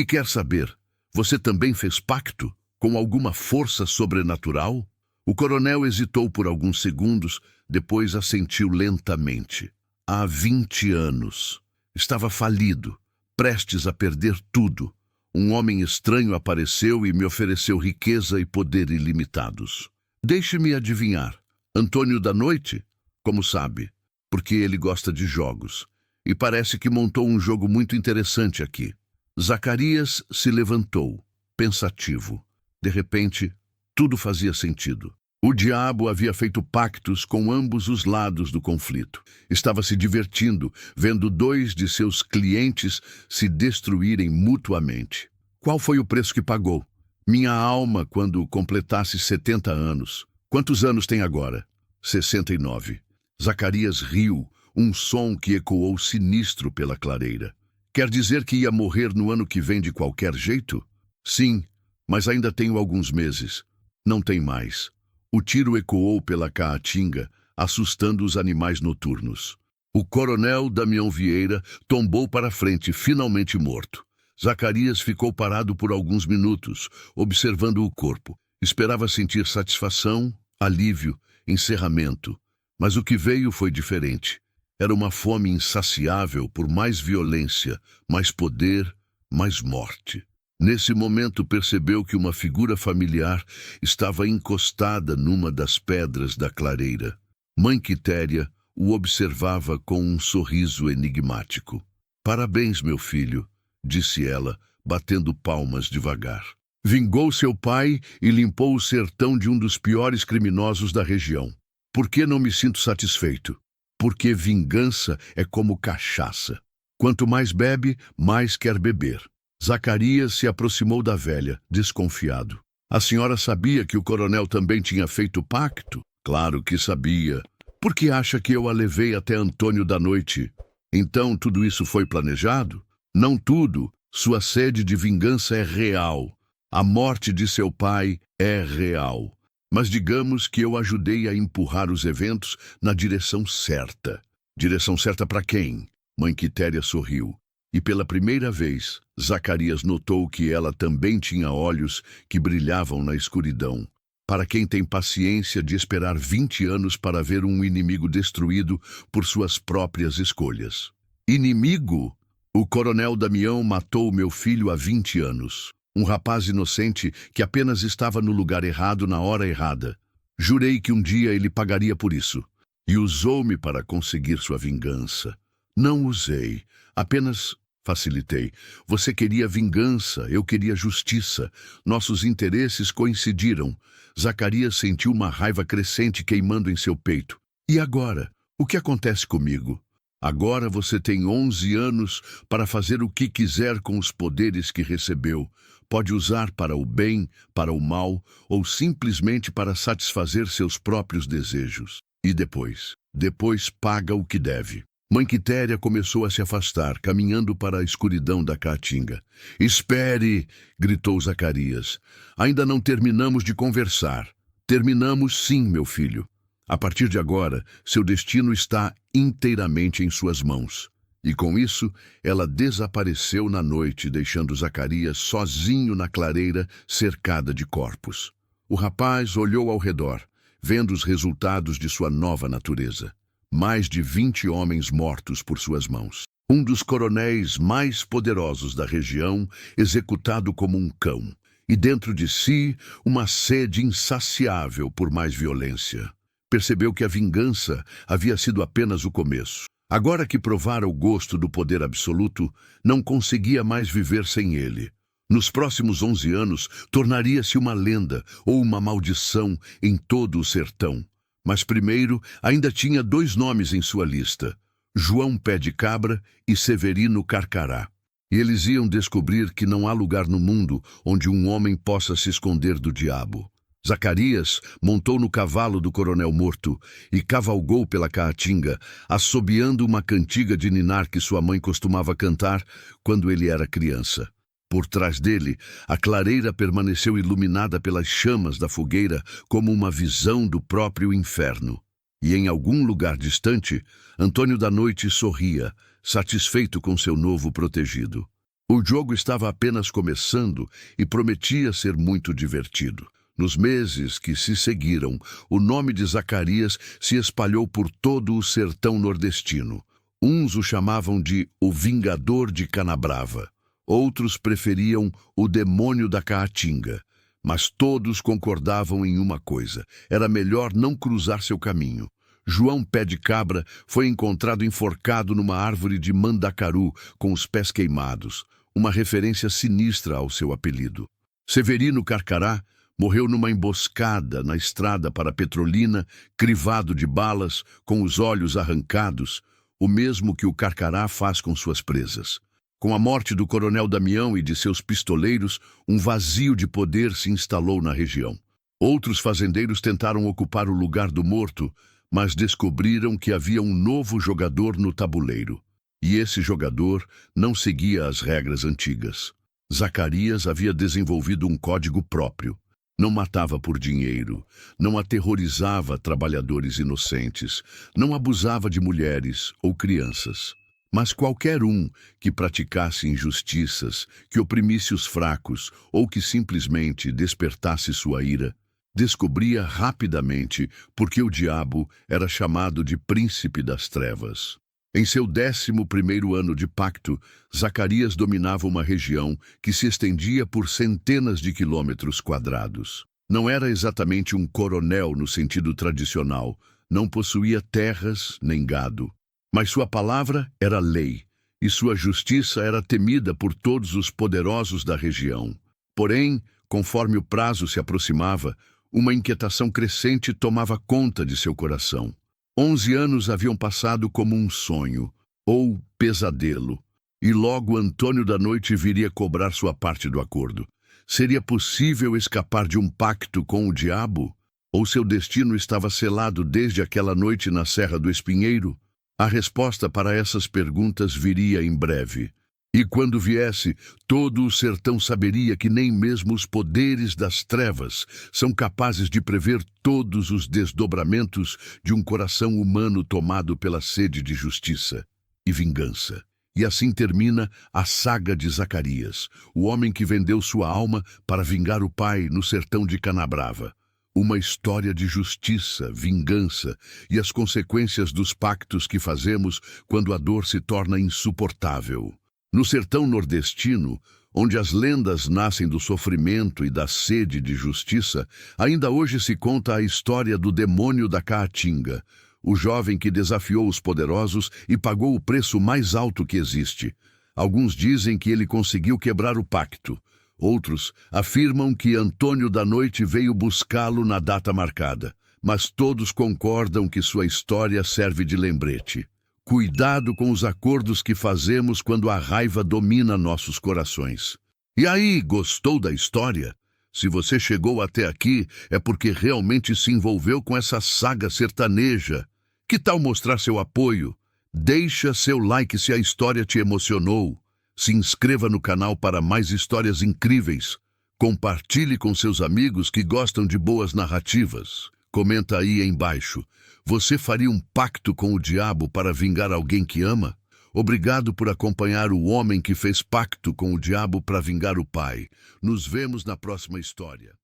quer saber? Você também fez pacto com alguma força sobrenatural? O coronel hesitou por alguns segundos, depois assentiu lentamente. Há 20 anos. Estava falido, prestes a perder tudo. Um homem estranho apareceu e me ofereceu riqueza e poder ilimitados. Deixe-me adivinhar. Antônio da Noite? Como sabe? Porque ele gosta de jogos. E parece que montou um jogo muito interessante aqui. Zacarias se levantou, pensativo. De repente, tudo fazia sentido. O diabo havia feito pactos com ambos os lados do conflito. Estava se divertindo, vendo 2 de seus clientes se destruírem mutuamente. Qual foi o preço que pagou? Minha alma quando completasse 70 anos. Quantos anos tem agora? 69. Zacarias riu, um som que ecoou sinistro pela clareira. Quer dizer que ia morrer no ano que vem de qualquer jeito? Sim, mas ainda tenho alguns meses. Não tem mais. O tiro ecoou pela caatinga, assustando os animais noturnos. O coronel Damião Vieira tombou para frente, finalmente morto. Zacarias ficou parado por alguns minutos, observando o corpo. Esperava sentir satisfação, alívio, encerramento. Mas o que veio foi diferente. Era uma fome insaciável por mais violência, mais poder, mais morte. Nesse momento percebeu que uma figura familiar estava encostada numa das pedras da clareira. Mãe Quitéria o observava com um sorriso enigmático. Parabéns, meu filho, disse ela, batendo palmas devagar. Vingou seu pai e limpou o sertão de um dos piores criminosos da região. Por que não me sinto satisfeito? Porque vingança é como cachaça. Quanto mais bebe, mais quer beber. Zacarias se aproximou da velha, desconfiado. A senhora sabia que o coronel também tinha feito pacto? Claro que sabia. Por que acha que eu a levei até Antônio da Noite? Então tudo isso foi planejado? Não tudo. Sua sede de vingança é real. A morte de seu pai é real. Mas digamos que eu ajudei a empurrar os eventos na direção certa. Direção certa para quem? Mãe Quitéria sorriu. E pela primeira vez, Zacarias notou que ela também tinha olhos que brilhavam na escuridão. Para quem tem paciência de esperar 20 anos para ver um inimigo destruído por suas próprias escolhas. Inimigo? O coronel Damião matou meu filho há 20 anos. Um rapaz inocente que apenas estava no lugar errado na hora errada. Jurei que um dia ele pagaria por isso. E usou-me para conseguir sua vingança. Não usei, apenas facilitei. Você queria vingança, eu queria justiça. Nossos interesses coincidiram. Zacarias sentiu uma raiva crescente queimando em seu peito. E agora? O que acontece comigo? Agora você tem 11 anos para fazer o que quiser com os poderes que recebeu. Pode usar para o bem, para o mal, ou simplesmente para satisfazer seus próprios desejos. E depois? Depois paga o que deve. Mãe Quitéria começou a se afastar, caminhando para a escuridão da caatinga. "Espere!" gritou Zacarias. "Ainda não terminamos de conversar." "Terminamos sim, meu filho. A partir de agora, seu destino está inteiramente em suas mãos." E com isso, ela desapareceu na noite, deixando Zacarias sozinho na clareira, cercada de corpos. O rapaz olhou ao redor, vendo os resultados de sua nova natureza. Mais de 20 homens mortos por suas mãos. Um dos coronéis mais poderosos da região, executado como um cão. E dentro de si, uma sede insaciável por mais violência. Percebeu que a vingança havia sido apenas o começo. Agora que provara o gosto do poder absoluto, não conseguia mais viver sem ele. Nos próximos 11 anos, tornaria-se uma lenda ou uma maldição em todo o sertão. Mas primeiro, ainda tinha 2 nomes em sua lista: João Pé de Cabra e Severino Carcará. E eles iam descobrir que não há lugar no mundo onde um homem possa se esconder do diabo. Zacarias montou no cavalo do coronel morto e cavalgou pela caatinga, assobiando uma cantiga de ninar que sua mãe costumava cantar quando ele era criança. Por trás dele, a clareira permaneceu iluminada pelas chamas da fogueira como uma visão do próprio inferno. E em algum lugar distante, Antônio da Noite sorria, satisfeito com seu novo protegido. O jogo estava apenas começando e prometia ser muito divertido. Nos meses que se seguiram, o nome de Zacarias se espalhou por todo o sertão nordestino. Uns o chamavam de o Vingador de Canabrava. Outros preferiam o Demônio da Caatinga. Mas todos concordavam em uma coisa: era melhor não cruzar seu caminho. João Pé de Cabra foi encontrado enforcado numa árvore de mandacaru com os pés queimados, uma referência sinistra ao seu apelido. Severino Carcará morreu numa emboscada na estrada para Petrolina, crivado de balas, com os olhos arrancados, o mesmo que o Carcará faz com suas presas. Com a morte do coronel Damião e de seus pistoleiros, um vazio de poder se instalou na região. Outros fazendeiros tentaram ocupar o lugar do morto, mas descobriram que havia um novo jogador no tabuleiro. E esse jogador não seguia as regras antigas. Zacarias havia desenvolvido um código próprio. Não matava por dinheiro, não aterrorizava trabalhadores inocentes, não abusava de mulheres ou crianças. Mas qualquer um que praticasse injustiças, que oprimisse os fracos ou que simplesmente despertasse sua ira, descobria rapidamente porque o diabo era chamado de Príncipe das Trevas. Em seu 11º ano de pacto, Zacarias dominava uma região que se estendia por centenas de quilômetros quadrados. Não era exatamente um coronel no sentido tradicional, não possuía terras nem gado. Mas sua palavra era lei, e sua justiça era temida por todos os poderosos da região. Porém, conforme o prazo se aproximava, uma inquietação crescente tomava conta de seu coração. 11 anos haviam passado como um sonho, ou pesadelo, e logo Antônio da Noite viria cobrar sua parte do acordo. Seria possível escapar de um pacto com o diabo? Ou seu destino estava selado desde aquela noite na Serra do Espinheiro? A resposta para essas perguntas viria em breve. E quando viesse, todo o sertão saberia que nem mesmo os poderes das trevas são capazes de prever todos os desdobramentos de um coração humano tomado pela sede de justiça e vingança. E assim termina a saga de Zacarias, o homem que vendeu sua alma para vingar o pai no sertão de Canabrava. Uma história de justiça, vingança e as consequências dos pactos que fazemos quando a dor se torna insuportável. No sertão nordestino, onde as lendas nascem do sofrimento e da sede de justiça, ainda hoje se conta a história do demônio da Caatinga, o jovem que desafiou os poderosos e pagou o preço mais alto que existe. Alguns dizem que ele conseguiu quebrar o pacto. Outros afirmam que Antônio da Noite veio buscá-lo na data marcada. Mas todos concordam que sua história serve de lembrete. Cuidado com os acordos que fazemos quando a raiva domina nossos corações. E aí, gostou da história? Se você chegou até aqui, é porque realmente se envolveu com essa saga sertaneja. Que tal mostrar seu apoio? Deixa seu like se a história te emocionou. Se inscreva no canal para mais histórias incríveis. Compartilhe com seus amigos que gostam de boas narrativas. Comenta aí embaixo. Você faria um pacto com o diabo para vingar alguém que ama? Obrigado por acompanhar o homem que fez pacto com o diabo para vingar o pai. Nos vemos na próxima história.